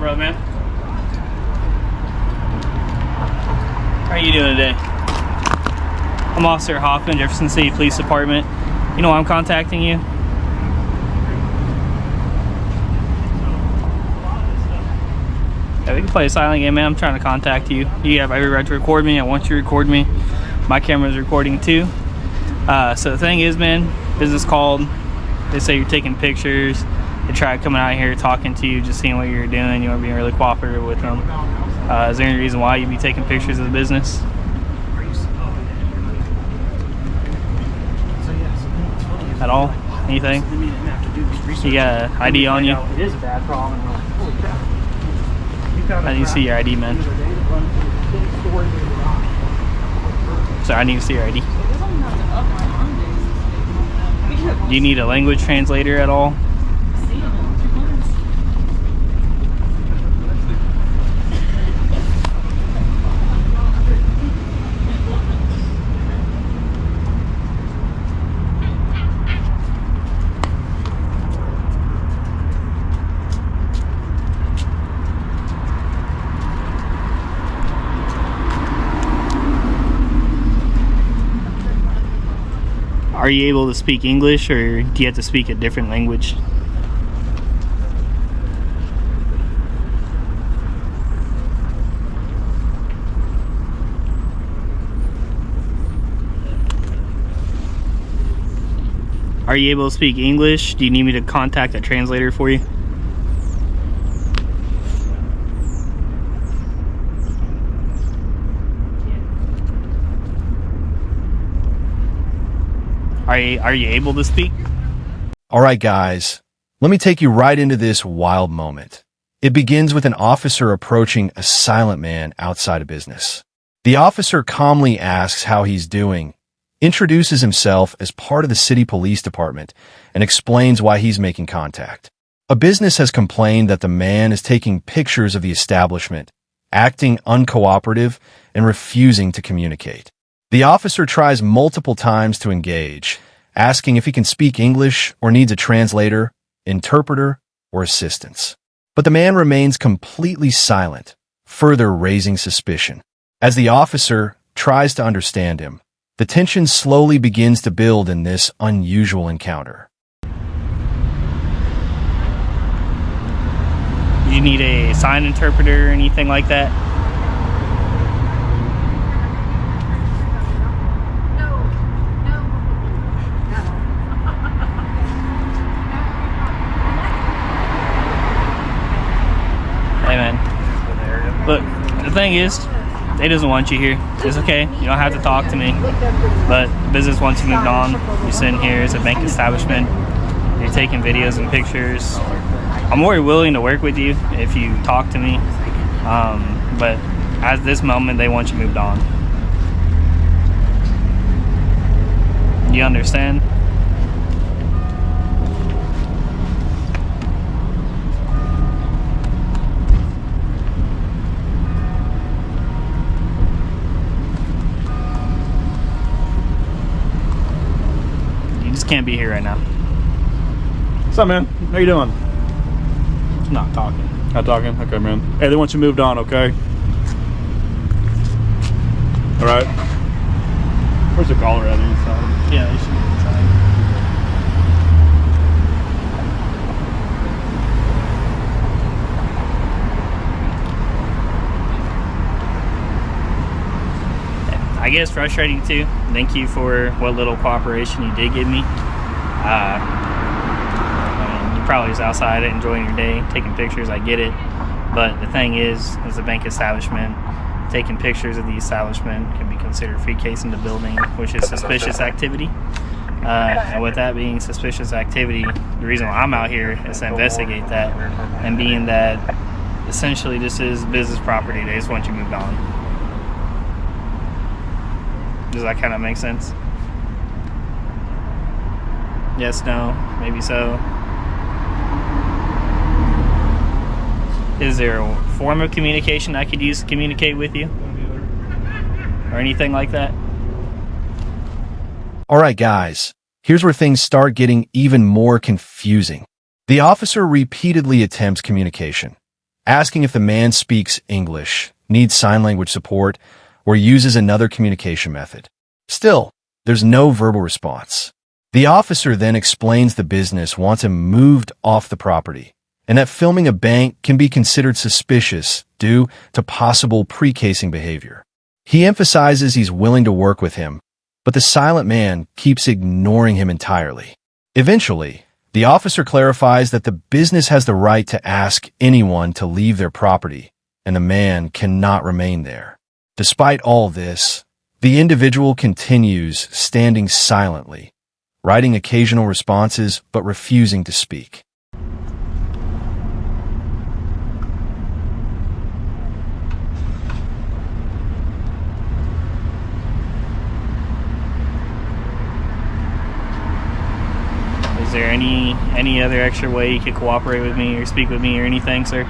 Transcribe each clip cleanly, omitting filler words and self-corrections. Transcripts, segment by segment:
brother, man? How are you doing today? I'm Officer Hoffman, Jefferson City Police Department. You know why I'm contacting you? Yeah, we can play a silent game, man. I'm trying to contact you. You have every right to record me. I want you to record me. My camera's recording too. So the thing is, man, business called. They say you're taking pictures. They tried coming out here talking to you, just seeing what you're doing. You weren't being really cooperative with them. Is there any reason why you'd be taking pictures of the business? At all? Anything? You got an ID on you? It is a bad problem. Holy crap. I need to see your ID, man. So I need to see your ID. Do you need a language translator at all? Are you able to speak English, or do you have to speak a different language? Are you able to speak English? Do you need me to contact a translator for you? Are you able to speak? All right, guys, let me take you right into this wild moment. It begins with an officer approaching a silent man outside a business. The officer calmly asks how he's doing, introduces himself as part of the city police department, and explains why he's making contact. A business has complained that the man is taking pictures of the establishment, acting uncooperative, and refusing to communicate. The officer tries multiple times to engage, asking if he can speak English or needs a translator, interpreter, or assistance. But the man remains completely silent, further raising suspicion. As the officer tries to understand him, the tension slowly begins to build in this unusual encounter. Do you need a sign interpreter or anything like that? Hey man, look, the thing is, they doesn't want you here. It's okay, you don't have to talk to me, but the business wants you moved on. You're sitting here as a bank establishment, you're taking videos and pictures. I'm more willing to work with you if you talk to me, but at this moment they want you moved on. You understand? Can't be here right now. What's up, man? How you doing? I'm not talking. Not talking? Okay, man. Hey, they want you moved on, okay? All right. Where's the caller at inside? Yeah, you should be inside. I get it's frustrating too. Thank you for what little cooperation you did give me. I mean, you probably was outside enjoying your day, taking pictures, I get it. But the thing is, as a bank establishment, taking pictures of the establishment can be considered free case in the building, which is suspicious activity. And with that being suspicious activity, the reason why I'm out here is to investigate that, and being that essentially this is business property, they just want you moved on. Does that kind of make sense? Yes, no, maybe so. Is there a form of communication I could use to communicate with you? Or anything like that? All right, guys, here's where things start getting even more confusing. The officer repeatedly attempts communication, asking if the man speaks English, needs sign language support, or uses another communication method. Still, there's no verbal response. The officer then explains the business wants him moved off the property, and that filming a bank can be considered suspicious due to possible pre-casing behavior. He emphasizes he's willing to work with him, but the silent man keeps ignoring him entirely. Eventually, the officer clarifies that the business has the right to ask anyone to leave their property, and the man cannot remain there. Despite all this, the individual continues standing silently, writing occasional responses but refusing to speak. Is there any other extra way you could cooperate with me or speak with me or anything, sir?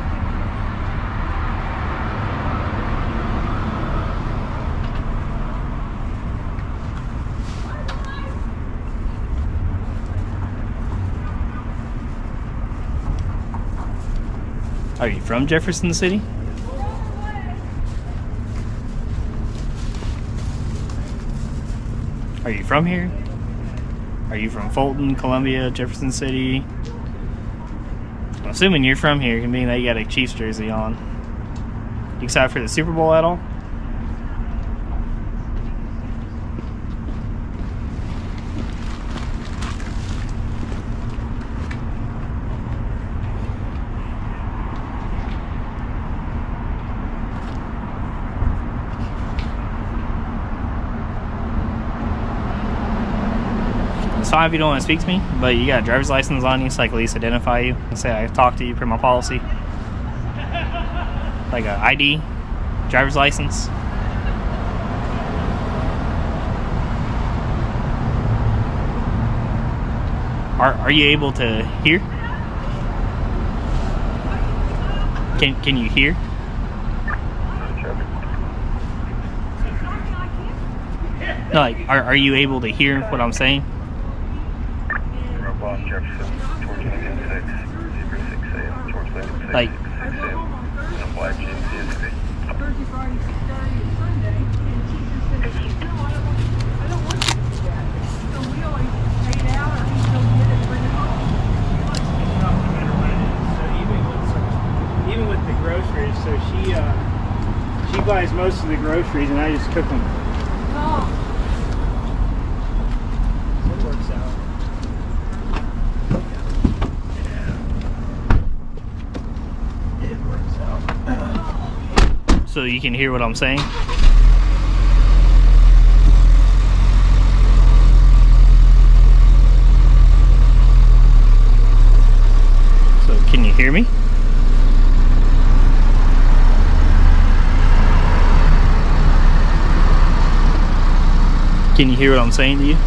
Are you from Jefferson City? Are you from here? Are you from Fulton, Columbia, Jefferson City? I'm assuming you're from here, being that you got a Chiefs jersey on. You excited for the Super Bowl at all? It's fine if you don't want to speak to me, but you got a driver's license on you so I can at least identify you and say I talked to you per my policy. Like a ID, driver's license. Are you able to hear? Can you hear? No, like, are you able to hear what I'm saying? Like, even with the groceries, so she buys most of the groceries and I just cook them. So it works out. so you can hear what I'm saying? So can you hear me? Can you hear what I'm saying to you?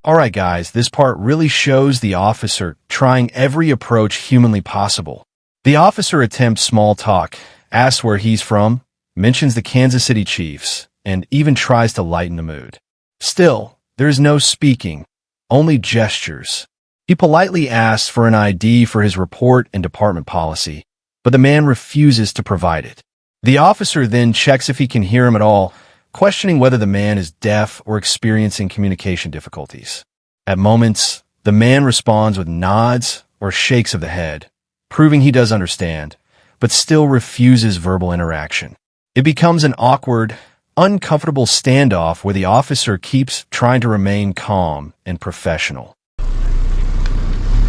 All right, guys, this part really shows the officer trying every approach humanly possible. The officer attempts small talk, asks where he's from, mentions the Kansas City Chiefs, and even tries to lighten the mood. Still, there is no speaking, only gestures. He politely asks for an ID for his report and department policy, but the man refuses to provide it. The officer then checks if he can hear him at all, questioning whether the man is deaf or experiencing communication difficulties. At moments, the man responds with nods or shakes of the head, proving he does understand, but still refuses verbal interaction. It becomes an awkward, uncomfortable standoff where the officer keeps trying to remain calm and professional.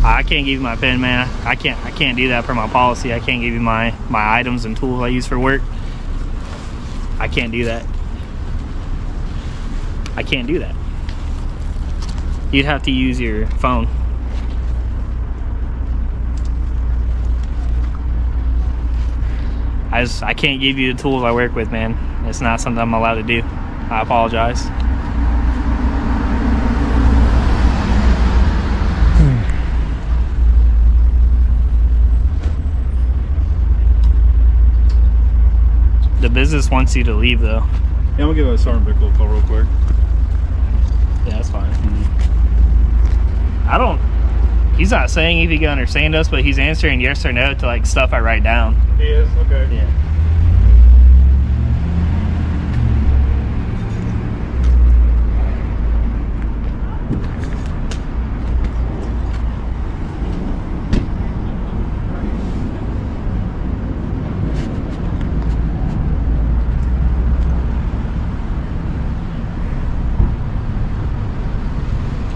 I can't give you my pen, man. I can't do that per my policy. I can't give you my items and tools I use for work. I can't do that. I can't do that. You'd have to use your phone. I can't give you the tools I work with, man. It's not something I'm allowed to do. I apologize. The business wants you to leave, though. Yeah, I'm gonna give Sergeant Bickle a call real quick. Yeah, that's fine. He's not saying if he can understand us, but he's answering yes or no to like stuff I write down. He is? Okay. Yeah.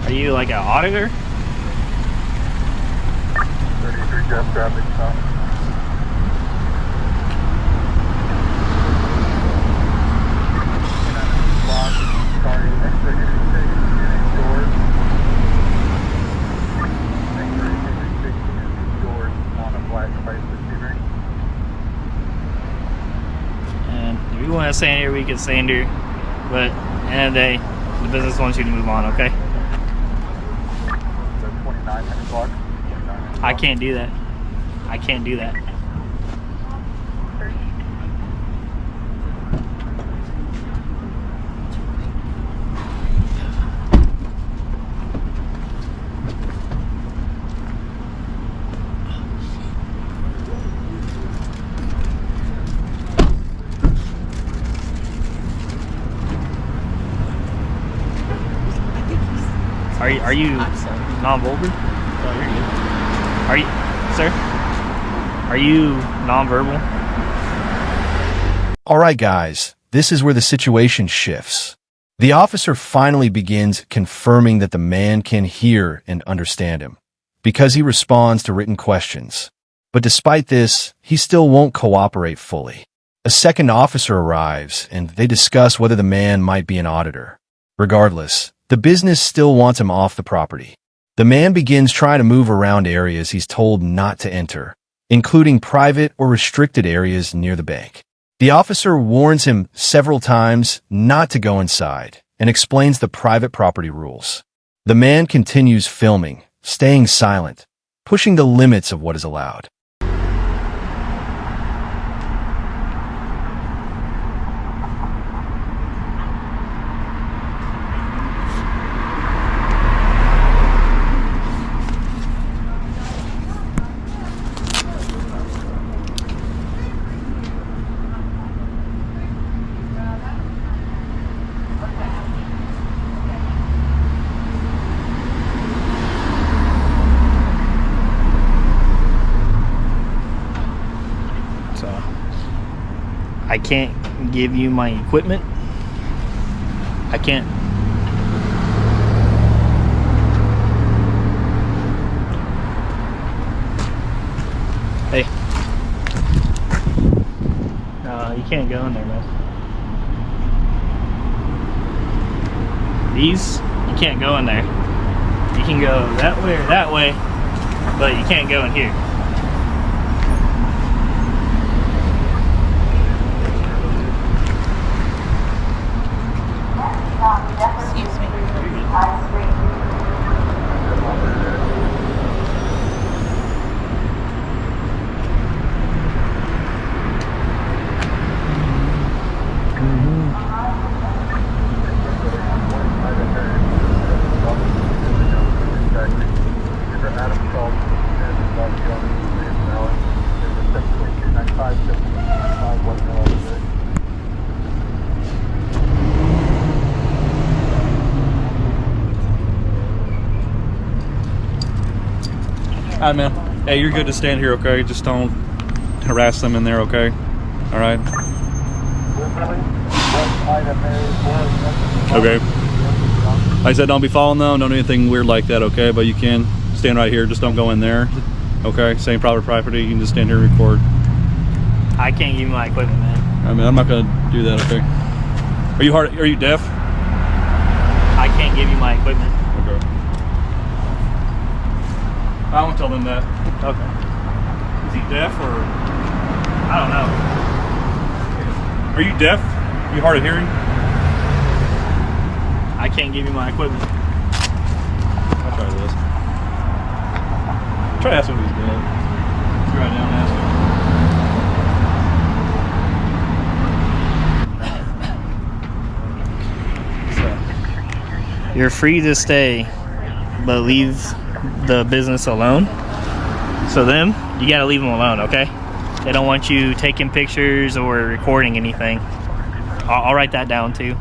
Are you like an auditor? 33 Jeff traffic stop. Sorry, exit doors. Doors on a black spice receiver. And if you want to stand here, we can stand here. But at the end of the day, the business wants you to move on, okay? 29 minute clock. I can't do that. I can't do that. Are you non-verbal? Oh, you're good. Are you, sir? Are you non-verbal? All right, guys, this is where the situation shifts. The officer finally begins confirming that the man can hear and understand him, because he responds to written questions. But despite this, he still won't cooperate fully. A second officer arrives, and they discuss whether the man might be an auditor. Regardless, the business still wants him off the property. The man begins trying to move around areas he's told not to enter, including private or restricted areas near the bank. The officer warns him several times not to go inside and explains the private property rules. The man continues filming, staying silent, pushing the limits of what is allowed. I can't give you my equipment. I can't. Hey. No, you can't go in there, man. These, you can't go in there. You can go that way or that way, but you can't go in here. Excuse me. Alright, man. Hey, you're good to stand here, okay? Just don't harass them in there, okay? Alright? Okay. Like I said, don't be following them. Don't do anything weird like that, okay? But you can stand right here. Just don't go in there. Okay? Same private property. You can just stand here and record. I can't give you my equipment, man. I mean, I'm not going to do that, okay? Are you deaf? I can't give you my equipment. Okay. I won't tell them that. Okay. Is he deaf or? I don't know. Are you deaf? Are you hard of hearing? I can't give you my equipment. I'll try this. Try to ask him if he's dead. Let's go right down and ask him. You're free to stay, but leave the business alone. So them, you gotta leave them alone, okay? They don't want you taking pictures or recording anything. I'll write that down too.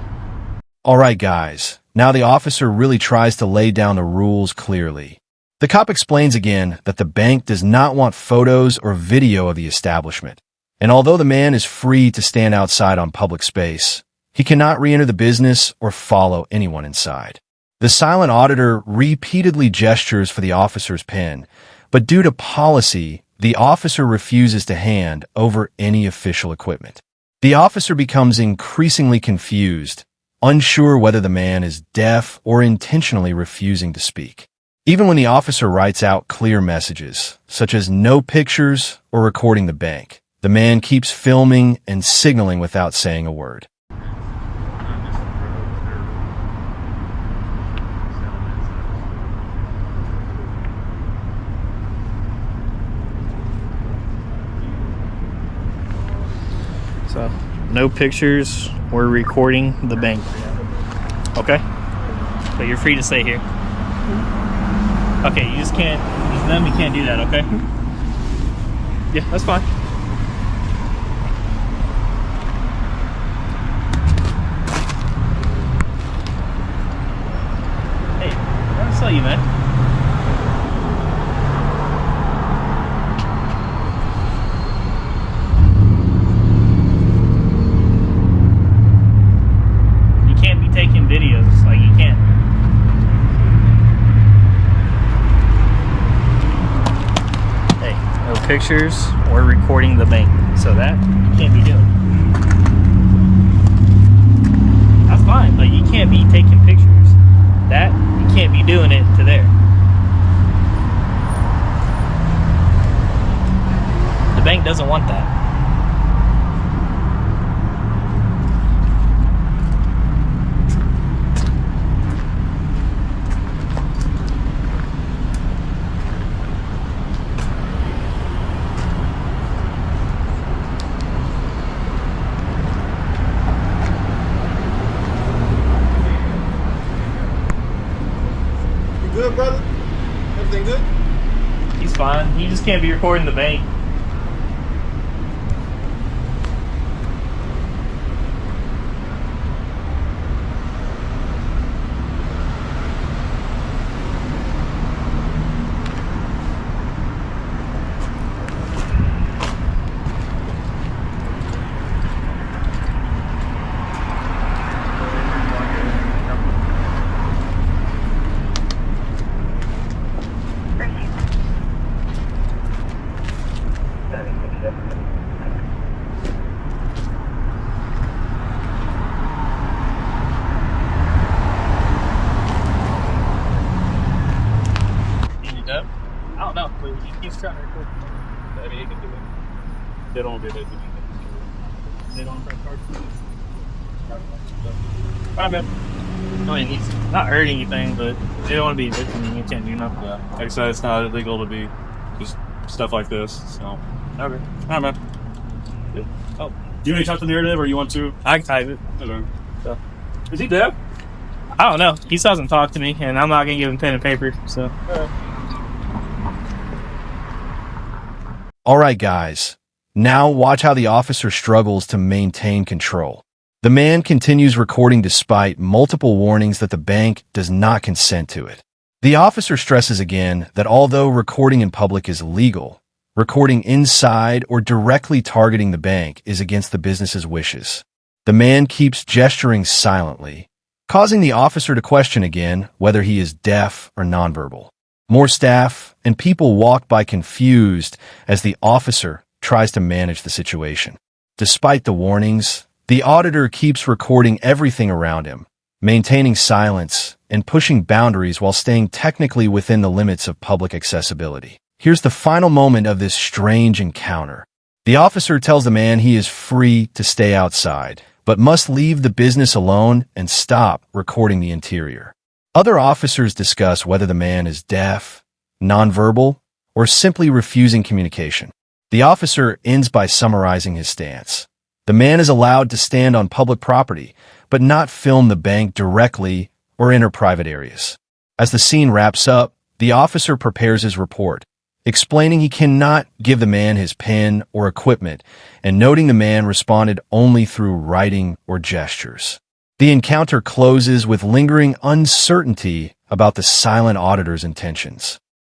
All right, guys. Now the officer really tries to lay down the rules clearly. The cop explains again that the bank does not want photos or video of the establishment. And although the man is free to stand outside on public space, he cannot re-enter the business or follow anyone inside. The silent auditor repeatedly gestures for the officer's pen, but due to policy, the officer refuses to hand over any official equipment. The officer becomes increasingly confused, unsure whether the man is deaf or intentionally refusing to speak. Even when the officer writes out clear messages, such as no pictures or recording the bank, the man keeps filming and signaling without saying a word. So, no pictures or recording the bank. Okay? But you're free to stay here. Okay, you just can't, you can't do that, okay? Yeah, that's fine. Hey, I saw you, man. Taking videos, like you can't. Hey, no pictures or recording the bank, so that you can't be doing. That's fine, but you can't be taking pictures. That you can't be doing it to there. The bank doesn't want that. Good, brother? Everything good? He's fine. He just can't be recording the bank. I don't know, but he keeps trying to record. I mean, he can do it. They don't do it. They don't press hard. Alright, man. I mean, he's not hurting anything, but they don't want to be victim. You can't do nothing. Yeah. Like I said, it's not illegal to be just stuff like this. So, okay. All right, man. Yeah. Oh, do you want to talk to the narrative, or you want to? I can type it. Okay. So. Is he deaf? I don't know. He still hasn't talked to me, and I'm not going to give him pen and paper, so. All right, guys. Now watch how the officer struggles to maintain control. The man continues recording despite multiple warnings that the bank does not consent to it. The officer stresses again that although recording in public is legal, recording inside or directly targeting the bank is against the business's wishes. The man keeps gesturing silently, causing the officer to question again whether he is deaf or nonverbal. More staff and people walk by confused as the officer tries to manage the situation. Despite the warnings, the auditor keeps recording everything around him, maintaining silence and pushing boundaries while staying technically within the limits of public accessibility. Here's the final moment of this strange encounter. The officer tells the man he is free to stay outside, but must leave the business alone and stop recording the interior. Other officers discuss whether the man is deaf, nonverbal, or simply refusing communication. The officer ends by summarizing his stance. The man is allowed to stand on public property, but not film the bank directly or enter private areas. As the scene wraps up, The officer prepares his report, explaining he cannot give the man his pen or equipment, and noting the man responded only through writing or gestures. The encounter closes with lingering uncertainty about the silent auditor's intentions.